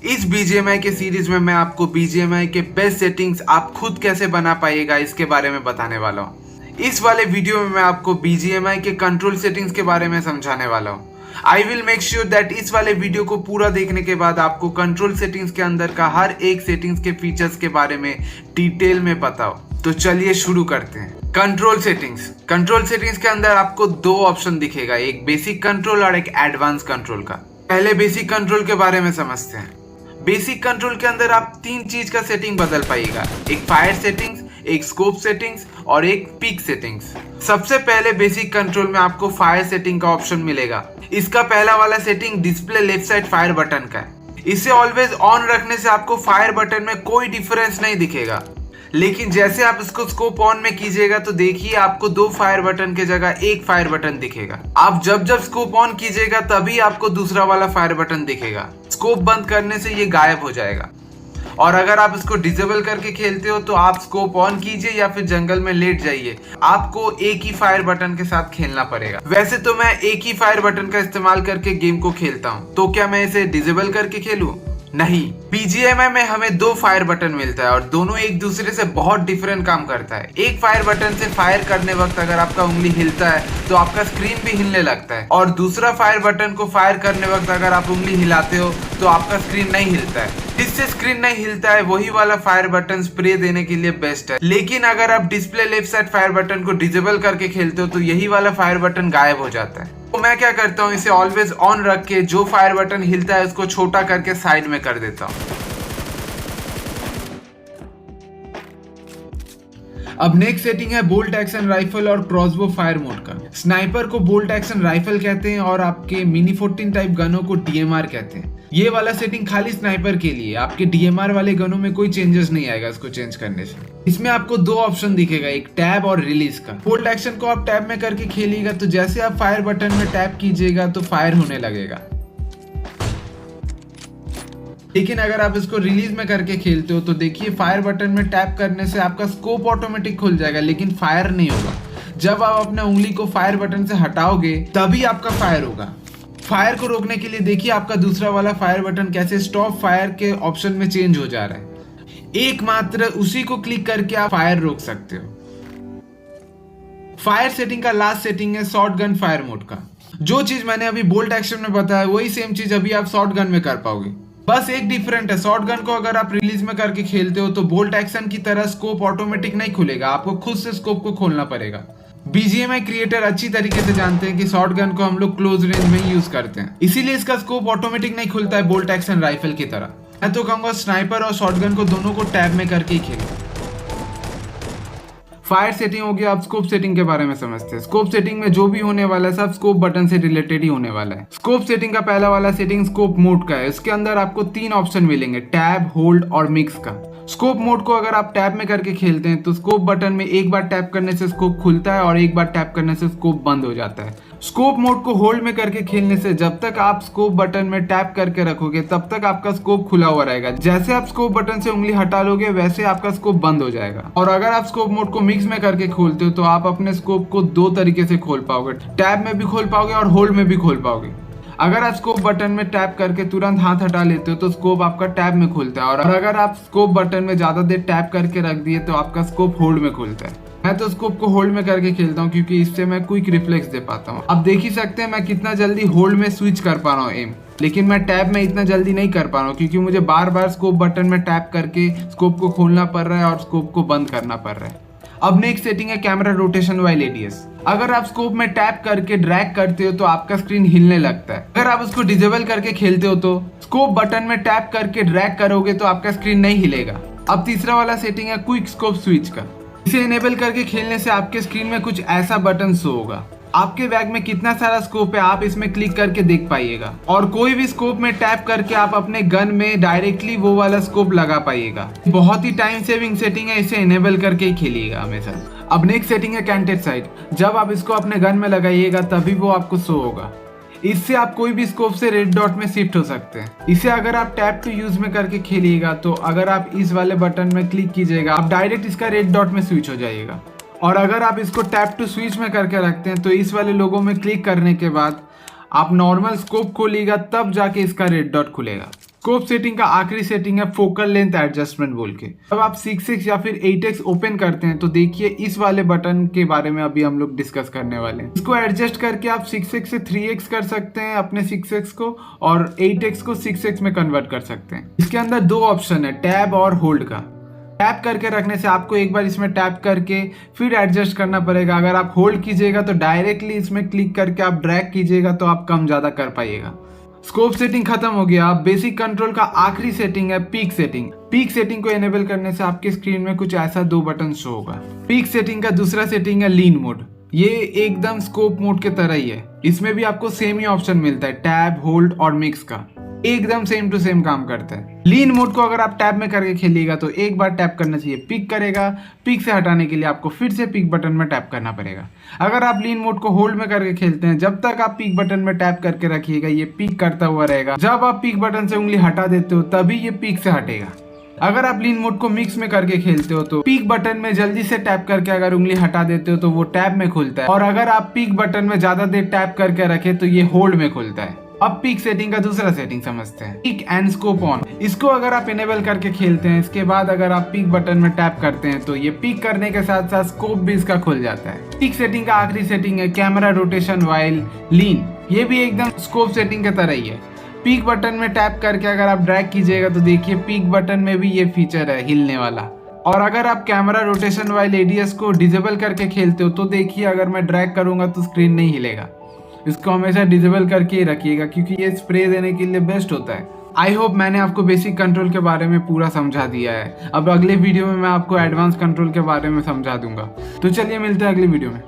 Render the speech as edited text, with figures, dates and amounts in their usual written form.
इस BGMI के series में मैं आपको BGMI के बेस्ट सेटिंग्स आप खुद कैसे बना पाइएगा इसके बारे में बताने वाला हूँ। इस वाले वीडियो में मैं आपको BGMI के कंट्रोल सेटिंग्स के बारे में समझाने वाला हूँ। I will make sure that इस वाले वीडियो को पूरा देखने के बाद आपको कंट्रोल सेटिंग्स के अंदर का हर एक सेटिंग्स के फीचर्स के बारे में डिटेल में पता हो। तो चलिए शुरू करते हैं। कंट्रोल सेटिंग्स के अंदर आपको दो ऑप्शन दिखेगा, एक बेसिक कंट्रोल और एक एडवांस कंट्रोल का। पहले बेसिक कंट्रोल के बारे में समझते हैं। बेसिक कंट्रोल के अंदर आप तीन चीज का सेटिंग बदल पाइएगा, एक फायर सेटिंग्स, एक स्कोप सेटिंग्स और एक पीक सेटिंग्स। सबसे पहले बेसिक कंट्रोल में आपको फायर सेटिंग का ऑप्शन मिलेगा। इसका पहला वाला setting display left side fire button का है। इसे ऑलवेज ऑन रखने से आपको फायर बटन में कोई डिफरेंस नहीं दिखेगा, लेकिन जैसे आप इसको स्कोप ऑन में कीजिएगा तो देखिए आपको दो फायर बटन के जगह एक फायर बटन दिखेगा। आप जब जब स्कोप ऑन कीजिएगा तभी आपको दूसरा वाला फायर बटन दिखेगा। स्कोप बंद करने से ये गायब हो जाएगा। और अगर आप इसको डिसेबल करके खेलते हो तो आप स्कोप ऑन कीजिए या फिर जंगल में लेट जाइए, आपको एक ही फायर बटन के साथ खेलना पड़ेगा। वैसे तो मैं एक ही फायर बटन का इस्तेमाल करके गेम को खेलता हूँ, तो क्या मैं इसे डिसेबल करके खेलूं? नहीं। BGMI में हमें दो फायर बटन मिलता है और दोनों एक दूसरे से बहुत डिफरेंट काम करता है। एक फायर बटन से फायर करने वक्त अगर आपका उंगली हिलता है तो आपका स्क्रीन भी हिलने लगता है, और दूसरा फायर बटन को फायर करने वक्त अगर आप उंगली हिलाते हो तो आपका स्क्रीन नहीं हिलता है। जिससे स्क्रीन नहीं हिलता है वही वाला फायर बटन स्प्रे देने के लिए बेस्ट है। लेकिन अगर आप display left side fire button को डिसेबल करके खेलते हो तो यही वाला फायर बटन गायब हो जाता है। तो मैं क्या करता हूँ, इसे ऑलवेज ऑन रख के जो फायर बटन हिलता है उसको छोटा करके साइड में कर देता हूँ। अब नेक्स्ट सेटिंग है बोल्ट एक्शन राइफल और क्रॉसबो फायर मोड का। स्नाइपर को बोल्ट एक्शन राइफल कहते हैं और आपके मिनी 14 टाइप गनों को DMR कहते हैं। ये वाला सेटिंग खाली स्नाइपर के लिए, आपके DMR वाले गनों में कोई चेंजेस नहीं आएगा इसको चेंज करने से। इसमें आपको दो ऑप्शन दिखेगा, एक टैब और रिलीज का। बोल्ट एक्शन को आप टैब में करके खेलिएगा तो जैसे आप फायर बटन में टैप कीजिएगा तो फायर होने लगेगा, लेकिन अगर आप इसको रिलीज में करके खेलते हो तो देखिए फायर बटन में टैप करने से आपका स्कोप ऑटोमेटिक खुल जाएगा लेकिन फायर नहीं होगा। जब आप अपने उंगली को फायर बटन से हटाओगे तभी आपका फायर होगा। फायर को रोकने के लिए देखिए आपका दूसरा वाला फायर बटन कैसे स्टॉप फायर के ऑप्शन में चेंज हो जा रहा है। एकमात्र उसी को क्लिक करके आप फायर रोक सकते हो। फायर सेटिंग का लास्ट सेटिंग है शॉटगन फायर मोड का। जो चीज मैंने अभी बोल्ट एक्शन में बताया वही सेम चीज अभी आप शॉटगन में कर पाओगे, बस एक डिफरेंट है। शॉटगन को अगर आप रिलीज में करके खेलते हो तो बोल्ट एक्शन की तरह स्कोप ऑटोमेटिक नहीं खुलेगा, आपको खुद से स्कोप को खोलना पड़ेगा। BGMI क्रिएटर अच्छी तरीके से जानते हैं कि शॉटगन को हम लोग क्लोज रेंज में यूज करते हैं, इसीलिए इसका स्कोप ऑटोमेटिक नहीं खुलता है बोल्ट एक्शन राइफल की तरह। मैं तो कहूंगा स्नाइपर और शॉटगन को दोनों को टैब में करके ही खेलें। फायर सेटिंग हो गया, अब स्कोप सेटिंग के बारे में समझते हैं। स्कोप सेटिंग में जो भी होने वाला है सब स्कोप बटन से रिलेटेड ही होने वाला है। स्कोप सेटिंग का पहला वाला सेटिंग स्कोप मोड का है। इसके अंदर आपको तीन ऑप्शन मिलेंगे, टैब, होल्ड और मिक्स का। स्कोप मोड को अगर आप टैब में करके खेलते हैं तो स्कोप बटन में एक बार टैप करने से स्कोप खुलता है और एक बार टैप करने से स्कोप बंद हो जाता है। स्कोप मोड को होल्ड में करके खेलने से जब तक आप स्कोप बटन में टैप करके रखोगे तब तक आपका स्कोप खुला हुआ रहेगा। जैसे आप स्कोप बटन से उंगली हटा लोगे वैसे आपका स्कोप बंद हो जाएगा। और अगर आप स्कोप मोड को मिक्स में करके खोलते हो तो आप अपने स्कोप को दो तरीके से खोल पाओगे, टैब में भी खोल पाओगे और होल्ड में भी खोल पाओगे। अगर आप स्कोप बटन में टैप करके तुरंत हाथ हटा लेते हो तो स्कोप आपका टैब में खुलता है, और अगर आप स्कोप बटन में ज्यादा देर टैप करके रख दिए तो आपका स्कोप होल्ड में खुलता है। मैं तो स्कोप को होल्ड में करके खेलता हूँ क्योंकि इससे मैं क्विक रिफ्लेक्स दे पाता हूँ। अब देख ही सकते हैं मैं कितना जल्दी होल्ड में स्विच कर पा रहा हूँ एम, लेकिन मैं टैब में इतना जल्दी नहीं कर पा रहा हूँ क्योंकि मुझे बार बार स्कोप बटन में टैप करके स्कोप को खोलना पड़ रहा है और स्कोप को बंद करना पड़ रहा है। अब नेक्स्ट सेटिंग है कैमरा रोटेशन वाइल ADS। अगर आप स्कोप में टैप करके ड्रैग करते हो तो आपका स्क्रीन हिलने लगता है। अगर आप उसको डिसेबल करके खेलते हो तो स्कोप बटन में टैप करके ड्रैग करोगे तो आपका स्क्रीन नहीं हिलेगा। अब तीसरा वाला सेटिंग है क्विक स्कोप स्विच का। इसे इनेबल करके खेलने से आपके स्क्रीन में कुछ ऐसा बटन शो होगा। आपके बैग में कितना सारा स्कोप है आप इसमें क्लिक करके देख पाइएगा, और कोई भी स्कोप में टैप करके आप अपने गन में डायरेक्टली वो वाला स्कोप लगा पाइएगा। बहुत ही टाइम सेविंग सेटिंग है, इसे इनेबल करके ही खेलिएगा हमेशा। अब नेक्स्ट सेटिंग है कैंटेड साइट। जब आप इसको अपने गन में लगाइएगा तभी वो आपको शो होगा। इससे आप कोई भी स्कोप से रेड डॉट में शिफ्ट हो सकते हैं। इसे अगर आप टैप टू यूज में करके खेलिएगा तो अगर आप इस वाले बटन में क्लिक कीजिएगा आप डायरेक्ट इसका रेड डॉट में स्विच हो जाइएगा, और अगर आप इसको टैप टू स्विच में करके रखते हैं तो इस वाले लोगों में क्लिक करने के बाद आप नॉर्मल स्कोप खोलिएगा तब जाके इसका रेड डॉट खुलेगा। स्कोप सेटिंग का आखिरी सेटिंग है फोकल लेंथ एडजस्टमेंट बोल के। जब आप 6x या फिर 8x ओपन करते हैं तो देखिए इस वाले बटन के बारे में अभी हम लोग डिस्कस करने वाले हैं। इसको एडजस्ट करके आप 6x से 3x कर सकते हैं अपने 6x को, और 8x को 6x में कन्वर्ट कर सकते हैं। इसके अंदर दो ऑप्शन है, टैब और होल्ड का। टैप करके रखने से आपको एक बार इसमें टैप करके फिर एडजस्ट करना पड़ेगा। अगर आप होल्ड कीजिएगा तो डायरेक्टली इसमें क्लिक करके आप ड्रैग कीजिएगा तो आप कम ज्यादा कर पाइएगा। स्कोप सेटिंग खत्म हो गया। बेसिक कंट्रोल का आखिरी सेटिंग है पीक सेटिंग। पीक सेटिंग को एनेबल करने से आपके स्क्रीन में कुछ ऐसा दो बटन शो होगा। पीक सेटिंग का दूसरा सेटिंग है लीन मोड। ये एकदम स्कोप मोड के तरह ही है। इसमें भी आपको सेम ही ऑप्शन मिलता है, टैब, होल्ड और मिक्स का। एकदम सेम टू सेम काम करता है। लीन मोड को अगर आप टैब में करके खेलिएगा तो एक बार टैप करना चाहिए, पिक करेगा। पिक से हटाने के लिए आपको फिर से पिक बटन में टैप करना पड़ेगा। अगर आप लीन मोड को होल्ड में करके खेलते हैं, जब तक आप पिक बटन में टैप करके रखिएगा ये पिक करता हुआ रहेगा। जब आप पिक बटन से उंगली हटा देते हो तभी ये पिक से हटेगा। अगर आप लीन मोड को मिक्स में करके खेलते हो तो पिक बटन में जल्दी से टैप करके अगर उंगली हटा देते हो तो वो टैब में खुलता है, और अगर आप पिक बटन में ज्यादा देर टैप करके रखे तो ये होल्ड में खुलता है। अब पीक सेटिंग का दूसरा सेटिंग समझते हैं, पिक एंड स्कोप ऑन। इसको अगर आप इनेबल करके खेलते हैं, इसके बाद अगर आप पिक बटन में टैप करते हैं तो ये पिक करने के साथ साथ स्कोप भी इसका खुल जाता है। पिक सेटिंग का आखिरी सेटिंग है कैमरा रोटेशन वाइल लीन। ये भी एकदम स्कोप सेटिंग के तरह ही है। पिक बटन में टैप करके अगर आप ड्रैग कीजिएगा तो देखिए पिक बटन में भी ये फीचर है हिलने वाला। और अगर आप कैमरा रोटेशन वाइल एडीएस को डिसेबल करके खेलते हो तो देखिए अगर मैं ड्रैग करूंगा तो स्क्रीन नहीं हिलेगा। इसको हमेशा डिसेबल करके ही रखिएगा क्योंकि ये स्प्रे देने के लिए बेस्ट होता है। आई होप मैंने आपको बेसिक कंट्रोल के बारे में पूरा समझा दिया है। अब अगले वीडियो में मैं आपको एडवांस कंट्रोल के बारे में समझा दूंगा। तो चलिए मिलते हैं अगली वीडियो में।